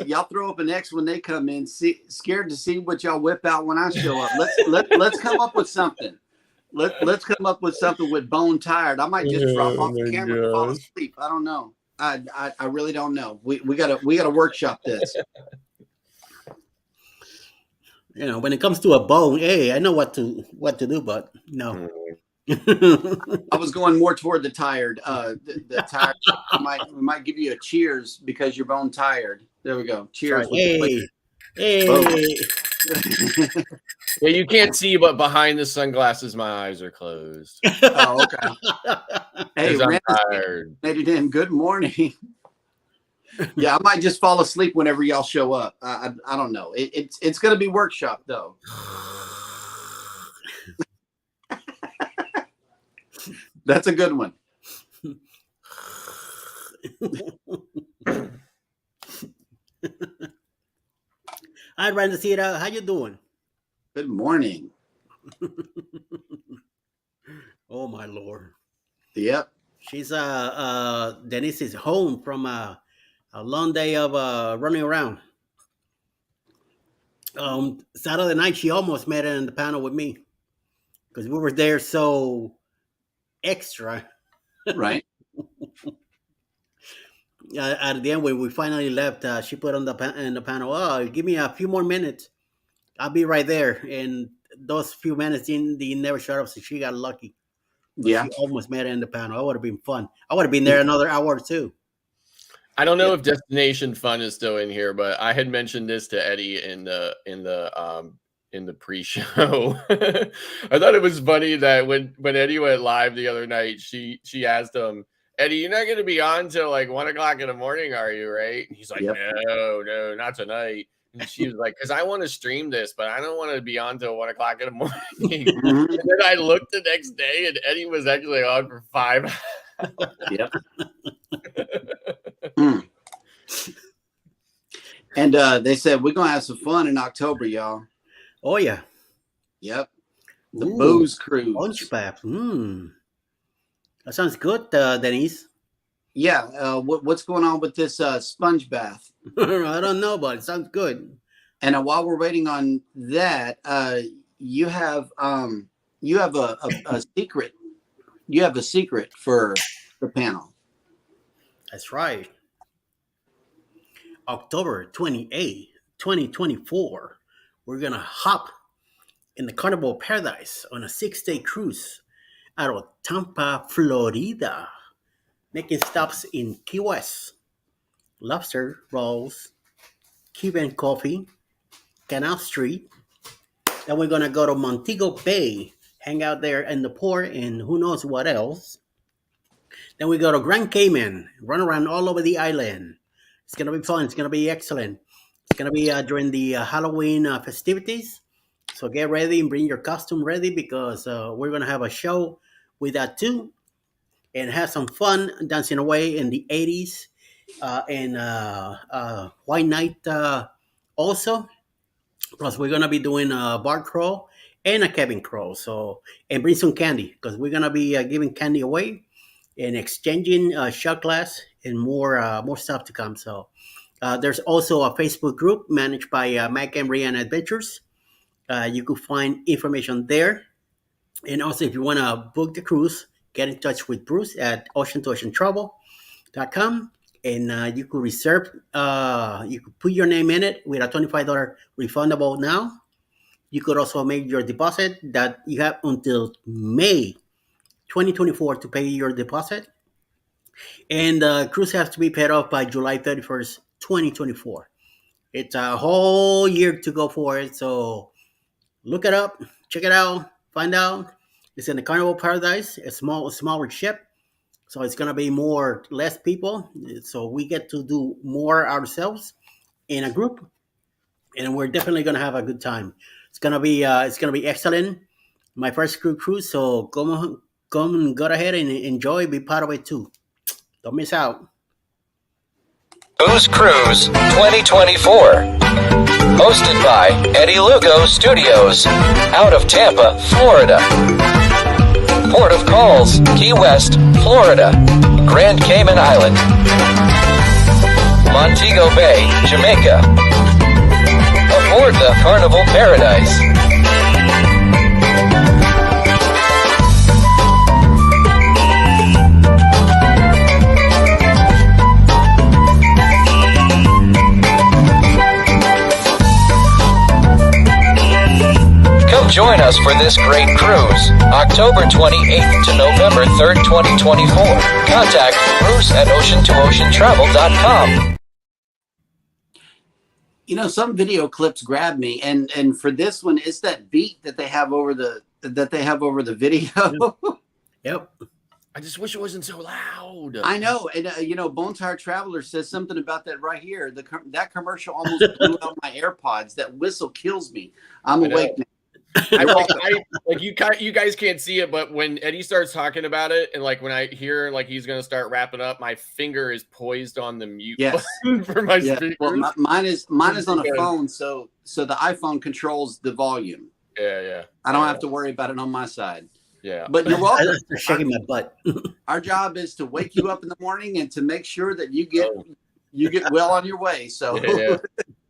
Y'all throw up an X when they come in. Scared to see what y'all whip out when I show up. Let's come up with something. Let's come up with something with Bone Tired. I might just drop off the camera and fall asleep. I don't know. I really don't know. We gotta workshop this. When it comes to a bone, hey, I know what to do, but no. I was going more toward the tired. The tired. We might give you a cheers because you're bone tired. There we go. Cheers. Hey. Yeah, you can't see, but behind the sunglasses, my eyes are closed. Oh, okay. Hey, I'm tired. Made it in. Good morning. Yeah, I might just fall asleep whenever y'all show up. I don't know. It's going to be workshop though. That's a good one. Hi, Randacita. How you doing? Good morning. Oh my Lord. Yep. She's Denise is home from a long day of running around. Saturday night she almost made it in the panel with me because we were there so extra. Right. At the end, when we finally left, she put on in the panel, "Oh, give me a few more minutes. I'll be right there." And those few minutes they never showed up, so she got lucky. But yeah. She almost made it in the panel. It would have been fun. I would have been there another hour or two. I don't know if Destination Fun is still in here, but I had mentioned this to Eddie in the pre-show. I thought it was funny that when Eddie went live the other night, she asked him, "Eddie, you're not going to be on till like 1 o'clock in the morning, are you?" Right? And he's like, "No, not tonight." And she was like, "Because I want to stream this, but I don't want to be on till 1 o'clock in the morning." And then I looked the next day, and Eddie was actually on for 5 hours. Yep. And they said we're gonna have some fun in October, y'all. Oh yeah. Yep. The booze cruise. Lunch bath. That sounds good, Denise. Yeah. What's going on with this sponge bath? I don't know, but it sounds good. And while we're waiting on that, you have a secret. You have a secret for the panel. That's right. October 28th, 2024, we're going to hop in the Carnival Paradise on a 6-day cruise out of Tampa, Florida, making stops in Key West, Lobster Rolls, Cuban Coffee, Canal Street. Then we're going to go to Montego Bay, hang out there in the port, and who knows what else. Then we go to Grand Cayman, run around all over the island. It's going to be fun. It's going to be excellent. It's going to be during the Halloween festivities. So get ready and bring your costume ready because we're gonna have a show with that too, and have some fun dancing away in the 80s and white night also. Plus, we're gonna be doing a bar crawl and a cabin crawl. So, and bring some candy because we're gonna be giving candy away and exchanging shot glass and more stuff to come. So, there's also a Facebook group managed by Mac and Brian Adventures. You could find information there. And also, if you want to book the cruise, get in touch with Bruce at ocean2oceantravel.com, and you could reserve, you could put your name in it with a $25 refundable now. You could also make your deposit that you have until May 2024 to pay your deposit. And the cruise has to be paid off by July 31st, 2024. It's a whole year to go for it. So look it up, check it out, find out. It's in the Carnival Paradise, a smaller ship. So it's gonna be less people. So we get to do more ourselves in a group, and we're definitely gonna have a good time. It's gonna be excellent. My first cruise, so come and go ahead and enjoy, be part of it too. Don't miss out. Booze Cruise 2024. Hosted by Eddie Lugo Studios, out of Tampa, Florida. Port of Calls, Key West, Florida. Grand Cayman Island. Montego Bay, Jamaica. Aboard the Carnival Paradise. Come join us for this great cruise, October 28th to November 3rd, 2024. Contact Bruce at ocean2oceantravel.com. You know, some video clips grab me, and for this one, it's that beat that they have over the video. Yep. I just wish it wasn't so loud. I know, and you know, Bone Tired Traveler says something about that right here. That commercial almost blew out my AirPods. That whistle kills me. I'm awake now. You guys can't see it, but when Eddie starts talking about it, and like when I hear like he's gonna start wrapping up, my finger is poised on the mute button for my speakers. Well, mine is on a phone, so the iPhone controls the volume. Yeah. I don't have to worry about it on my side. Yeah, but you're welcome. I'm shaking my butt. Our job is to wake you up in the morning and to make sure that you get well on your way. So.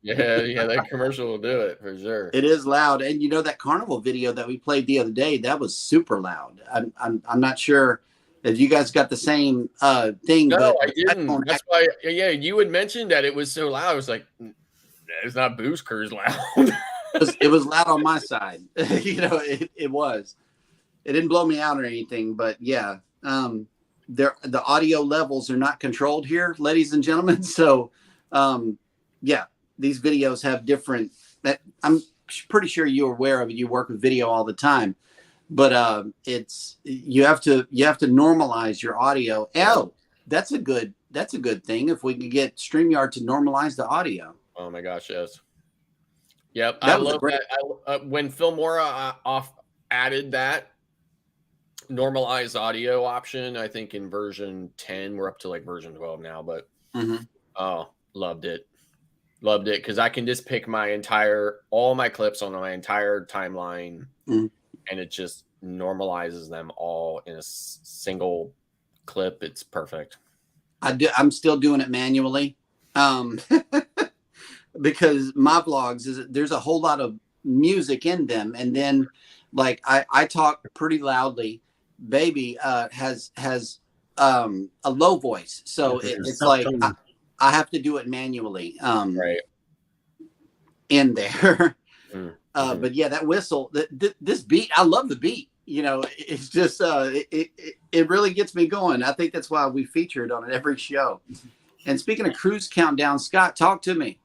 Yeah, that commercial will do it for sure. It is loud, and you know that Carnival video that we played the other day, that was super loud. I'm not sure if you guys got the same thing. No, but I didn't. That's why. Yeah, you had mentioned that it was so loud. I was like, it's not Booze Cruise loud. It was loud on my side. You know, it was. It didn't blow me out or anything, but yeah, the audio levels are not controlled here, ladies and gentlemen. So, yeah. These videos have different. I'm pretty sure you're aware of it. You work with video all the time, but it's you have to normalize your audio. Oh, that's a good thing. If we can get StreamYard to normalize the audio. Oh my gosh, yes. Yep, I love that. When Filmora added that normalized audio option, I think in version 10, we're up to like version 12 now, but oh, loved it. Loved it because I can just pick all my clips on my entire timeline, and it just normalizes them all in a single clip. It's perfect. I'm still doing it manually, because my vlogs there's a whole lot of music in them, and then like I talk pretty loudly. Baby has a low voice, so it's like. I have to do it manually right in there. But yeah, that whistle, this beat, I love the beat. You know, it's just it really gets me going. I think that's why we feature it on every show. And speaking of cruise countdown, Scott, talk to me.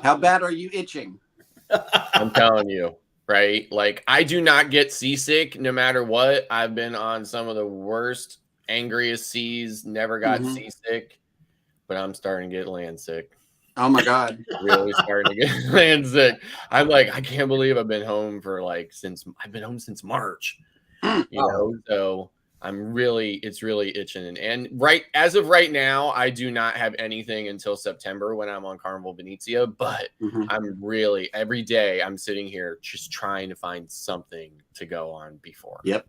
How bad are you itching? I'm telling you, right? Like I do not get seasick no matter what. I've been on some of the worst, angriest seas, never got seasick, but I'm starting to get land sick. Oh my God. Really starting to get land sick. I'm like, I can't believe I've been home for like I've been home since March. So it's really itching. And as of right now, I do not have anything until September when I'm on Carnival Venezia, but I'm really every day I'm sitting here just trying to find something to go on before. Yep.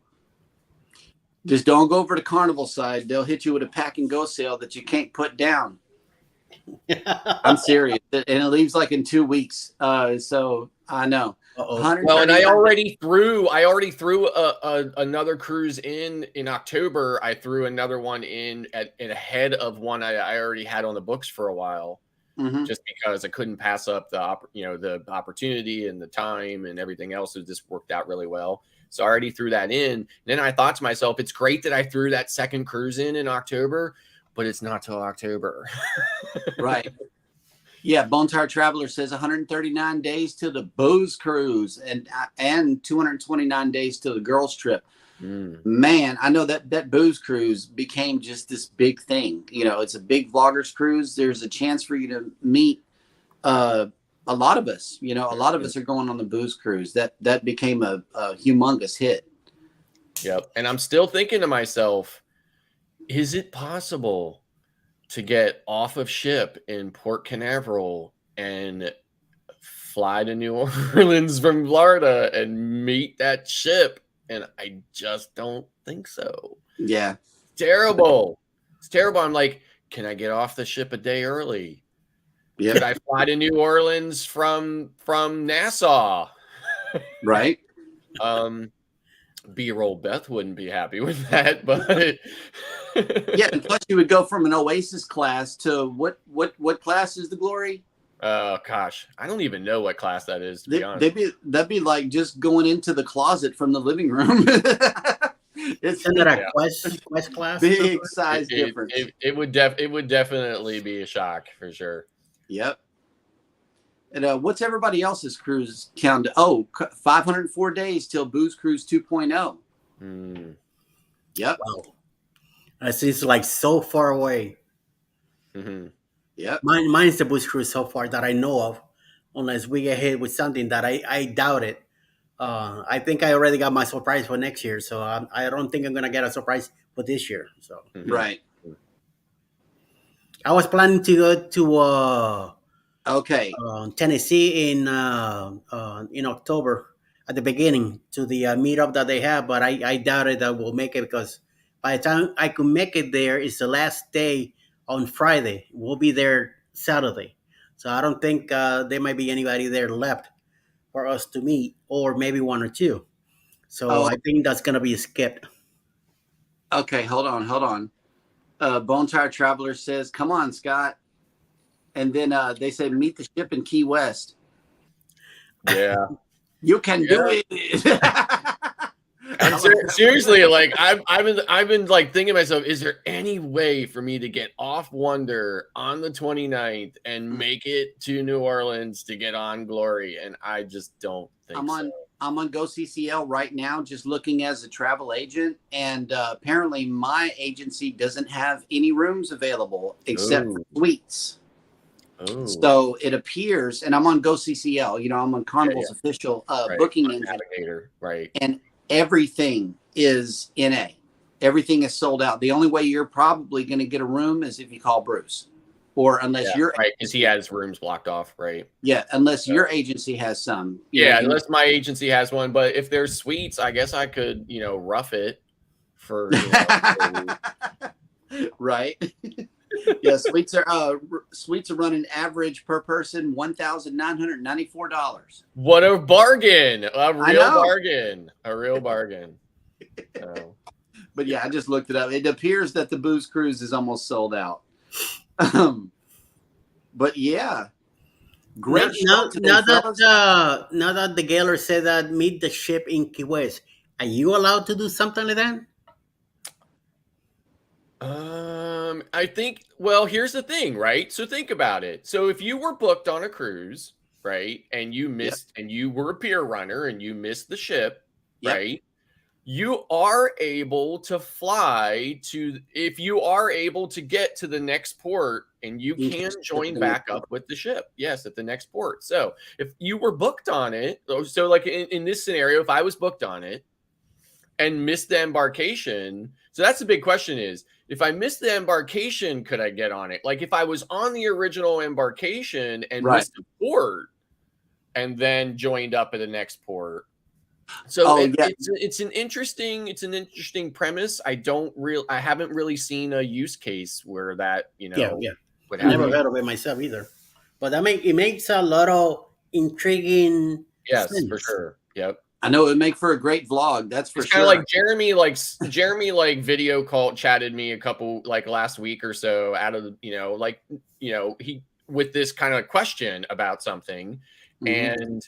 Just don't go over to Carnival side. They'll hit you with a pack and go sale that you can't put down. I'm serious. And it leaves like in 2 weeks. So I know. Well, and I already threw another cruise in October. I threw another one in ahead of one I already had on the books for a while, just because I couldn't pass up the opportunity and the time and everything else. It just worked out really well. So I already threw that in. And then I thought to myself, it's great that I threw that second cruise in October, but it's not till October. Right. Yeah, Bone Tired Traveler says 139 days till the booze cruise and 229 days till the girls trip. Man, I know that booze cruise became just this big thing. It's a big vloggers cruise. There's a chance for you to meet a lot of us. A lot of us are going on the booze cruise. That became a humongous hit. Yep. And I'm still thinking to myself, is it possible to get off of ship in Port Canaveral and fly to New Orleans from Florida and meet that ship? And I just don't think so. Yeah. Terrible. It's terrible. I'm like, can I get off the ship a day early? Yeah. Could I fly to New Orleans from Nassau? Right. B-roll Beth wouldn't be happy with that, but yeah, and plus you would go from an Oasis class to what class is the Glory? Oh gosh, I don't even know what class that is, to be honest. That'd be like just going into the closet from the living room. Isn't that a quest class? Big size difference. It would definitely be a shock for sure. Yep. And what's everybody else's cruise count? Oh, 504 days till Booze Cruise 2.0. Yep. Wow. It seems like so far away. Yep. Mine is the Booze Cruise so far that I know of, unless we get hit with something that I doubt it. I think I already got my surprise for next year, so I don't think I'm gonna get a surprise for this year. So Right. I was planning to go to Tennessee in October at the beginning to the meetup that they have, but I doubted that we'll make it because by the time I could make it there, it's the last day on Friday. We'll be there Saturday, so I don't think there might be anybody there left for us to meet, or maybe one or two. So I think that's gonna be skipped. Okay, hold on. Bone Tired Traveler says, "Come on, Scott." And then they said, meet the ship in Key West. Yeah. You can do it. And seriously, like I've been like thinking to myself, is there any way for me to get off Wonder on the 29th and make it to New Orleans to get on Glory? And I just don't think so. I'm on GoCCL right now, just looking as a travel agent, and apparently my agency doesn't have any rooms available except for suites. Oh. So it appears, and I'm on GoCCL. I'm on Carnival's official booking engine, navigator, right? And everything is NA. Everything is sold out. The only way you're probably going to get a room is if you call Bruce, or unless you're right, because he has rooms blocked off, right? Yeah, unless your agency has some. Unless my agency has one. But if there's suites, I guess I could, rough it for. Right. Yeah, suites are running average per person $1,994. What a bargain! A real bargain. So. But yeah, I just looked it up. It appears that the Booze Cruise is almost sold out. But yeah, great. Now that the Gaylor said that meet the ship in Key West, are you allowed to do something like that? I think, well, here's the thing, right? So think about it. So if you were booked on a cruise, right, and you missed, and you were a pier runner and you missed the ship, right? you are able to fly to, if you are able to get to the next port, and you can join back up with the ship. Yes, at the next port. So if you were booked on it, so like in this scenario, if I was booked on it and missed the embarkation, so that's the big question is, if I missed the embarkation, could I get on it? Like if I was on the original embarkation and missed the port and then joined up at the next port. So it's an interesting premise. I haven't really seen a use case where that, you know, would happen. Never heard of it myself either. But it makes a lot of intriguing sense. For sure. Yep. I know it would make for a great vlog. That's for sure. Kind of like Jeremy video chatted me a couple like last week or so out of he with this kind of question about something, and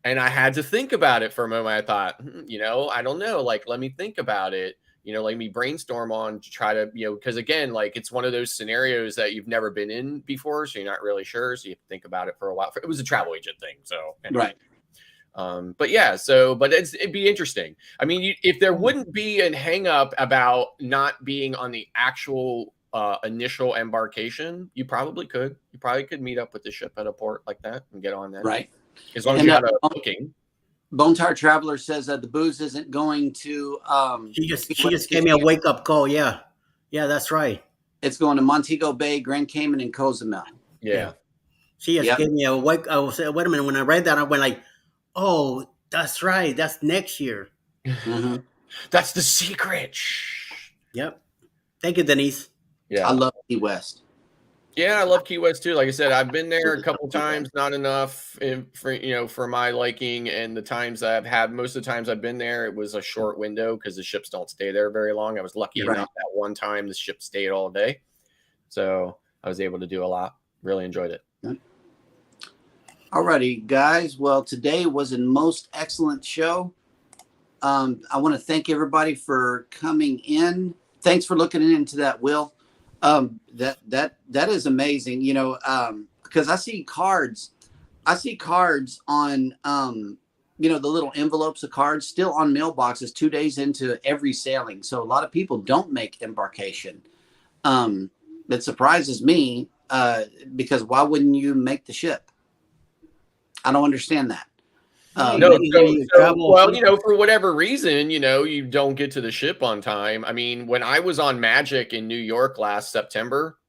I had to think about it for a moment. I thought, I don't know. Like, let me think about it. Let me brainstorm on to try to, because again, like it's one of those scenarios that you've never been in before, so you're not really sure. So you have to think about it for a while. It was a travel agent thing, so anyway. Right. But it'd be interesting. I mean, if there wouldn't be an hang up about not being on the actual initial embarkation, you probably could meet up with the ship at a port like that and get on that. Right. As long as you have a booking. Bone Tart Traveler says that the booze isn't going to. She just gave me a wake up call. Yeah, that's right. It's going to Montego Bay, Grand Cayman, and Cozumel. Yeah. She just gave me a wake. I was wait a minute. When I read that, I went like, "Oh, that's right. That's next year." Mm-hmm. That's the secret. Yep. Thank you, Denise. Yeah, I love Key West. Yeah, I love Key West too. Like I said, I've been there a couple times, not enough for my liking. And the times I've had, most of the times I've been there, it was a short window because the ships don't stay there very long. I was lucky enough that one time the ship stayed all day, so I was able to do a lot. Really enjoyed it. Alrighty, guys. Well, today was a most excellent show. I want to thank everybody for coming in. Thanks for looking into that, Will. That is amazing, because I see cards on, the little envelopes of cards still on mailboxes 2 days into every sailing. So a lot of people don't make embarkation. It surprises me, because why wouldn't you make the ship? I don't understand that. For whatever reason, you don't get to the ship on time. I mean, when I was on Magic in New York last September,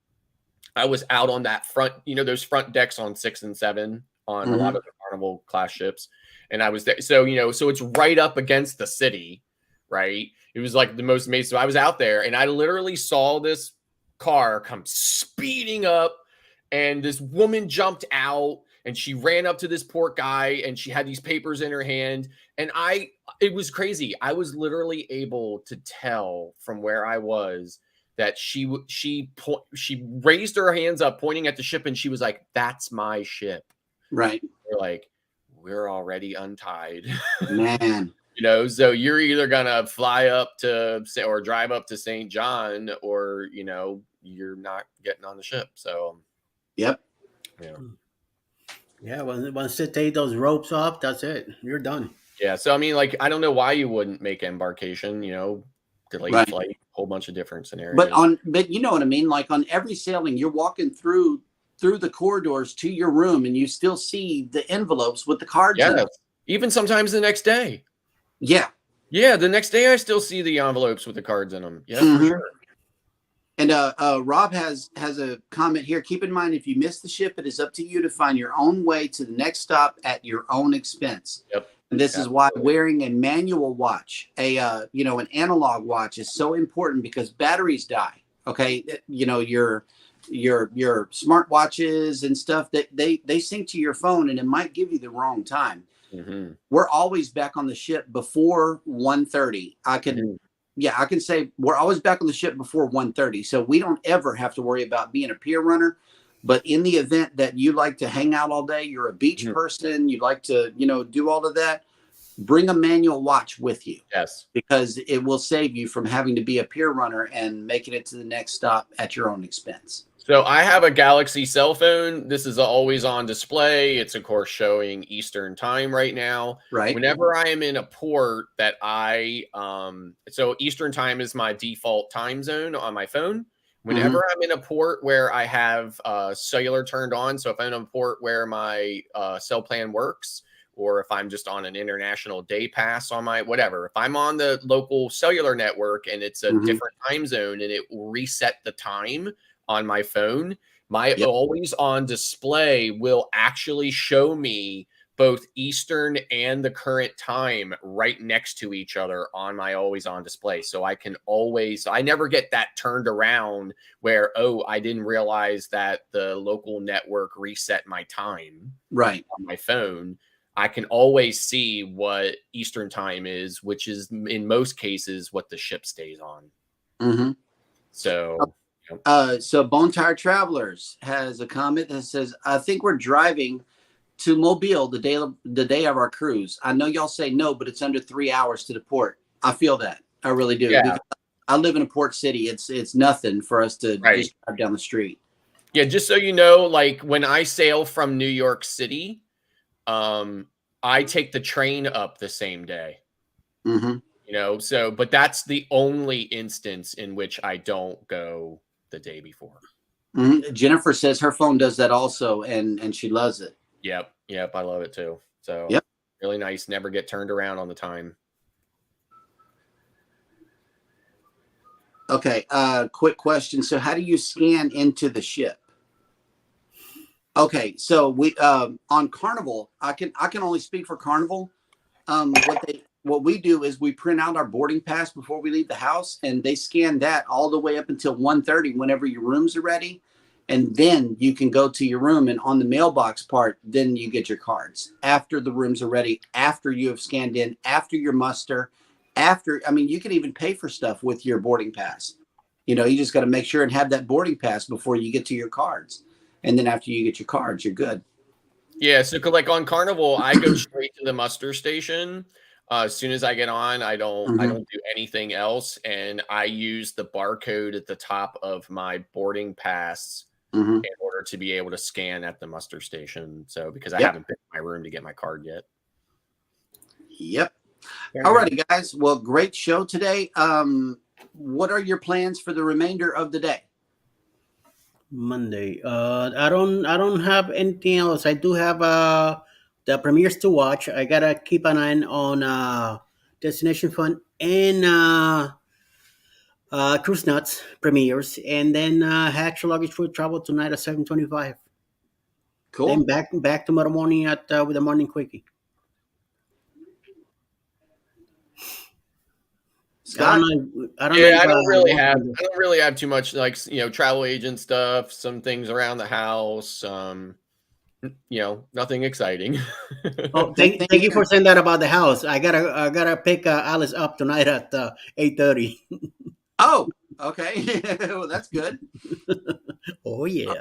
I was out on that front, those front decks on 6 and 7 on a lot of the Carnival class ships. And I was there. So, so it's right up against the city, right? It was like the most amazing. So I was out there and I literally saw this car come speeding up and this woman jumped out. And she ran up to this port guy and she had these papers in her hand. And it was crazy. I was literally able to tell from where I was that she raised her hands up pointing at the ship. And she was like, "That's my ship." Right. We're like, we're already untied. Man. So you're either going to fly up to or drive up to St. John or, you're not getting on the ship. So. Yep. Yeah. Yeah, once they take those ropes off, that's it. You're done. Yeah, so I mean, like, I don't know why you wouldn't make embarkation. Delayed flight, whole bunch of different scenarios. But you know what I mean. Like on every sailing, you're walking through the corridors to your room, and you still see the envelopes with the cards. Yeah, in them. Even sometimes the next day. Yeah, the next day I still see the envelopes with the cards in them. Yeah, for sure. And Rob has a comment here. Keep in mind, if you miss the ship, it is up to you to find your own way to the next stop at your own expense. Yep. And this is why wearing a manual watch, an analog watch, is so important because batteries die. Okay, your smart watches and stuff that they sync to your phone, and it might give you the wrong time. Mm-hmm. We're always back on the ship before 1:30. I can say we're always back on the ship before 1:30. So we don't ever have to worry about being a pier runner. But in the event that you like to hang out all day, you're a beach person, you'd like to, do all of that, bring a manual watch with you. Yes. Because it will save you from having to be a pier runner and making it to the next stop at your own expense. So I have a Galaxy cell phone. This is always on display. It's of course showing Eastern time right now. Right. Whenever I am in a port that so Eastern time is my default time zone on my phone. Whenever I'm in a port where I have cellular turned on, so if I'm in a port where my cell plan works, or if I'm just on an international day pass on my whatever, if I'm on the local cellular network and it's a different time zone and it will reset the time on my phone, my always on display will actually show me both Eastern and the current time right next to each other on my always on display. So I can always, I never get that turned around where, oh, I didn't realize that the local network reset my time right on my phone. I can always see what Eastern time is, which is in most cases what the ship stays on. So so Bone Tire Travelers has a comment that says, I think we're driving to Mobile the day of our cruise. I know y'all say no, but it's under 3 hours to the port. I feel that. I really do. Yeah. I live in a port city. It's nothing for us to just drive down the street. Yeah, just so you know, like when I sail from New York City, I take the train up the same day. You know, so but that's the only instance in which I don't go the day before. Jennifer says her phone does that also, and she loves it. Yep, I love it too. So really nice. Never get turned around on the time. Okay, quick question. So how do you scan into the ship? Okay, so we on Carnival, I can only speak for Carnival. What we do is we print out our boarding pass before we leave the house, and they scan that all the way up until 1:30 whenever your rooms are ready. And then you can go to your room, and on the mailbox part, then you get your cards after the rooms are ready, after you have scanned in, after your muster, you can even pay for stuff with your boarding pass. You know, you just got to make sure and have that boarding pass before you get to your cards. And then after you get your cards, you're good. Yeah. So like on Carnival, I go straight to the muster station. As soon as I get on, I don't do anything else. And I use the barcode at the top of my boarding pass in order to be able to scan at the muster station. So because I haven't been in my room to get my card yet. Yep. All righty, guys. Well, great show today. What are your plans for the remainder of the day? Monday. I don't have anything else. I do have the premieres to watch. I gotta keep an eye on Destination Fun and Cruise Nuts premieres, and then Hatch Luggage for Travel tonight at 7:25. Cool. Then back tomorrow morning at with the morning quickie. Scott? I don't really have too much, like, you know, travel agent stuff, some things around the house, you know, nothing exciting. Oh, thank you for saying that about the house. I gotta pick Alice up tonight at 8:30. Oh, okay. Well, that's good. Oh yeah.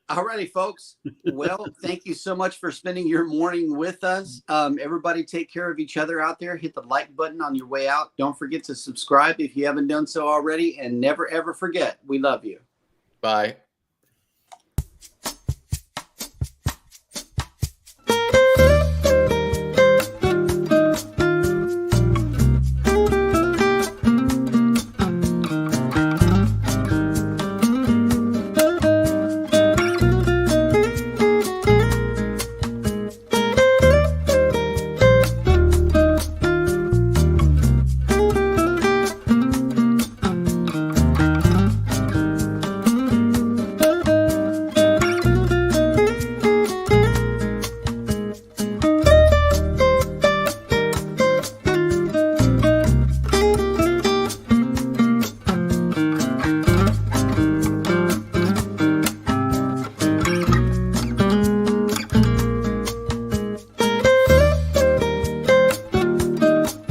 All righty, folks. Well, thank you so much for spending your morning with us. Everybody take care of each other out there. Hit the like button on your way out. Don't forget to subscribe if you haven't done so already. And never, ever forget, we love you. Bye.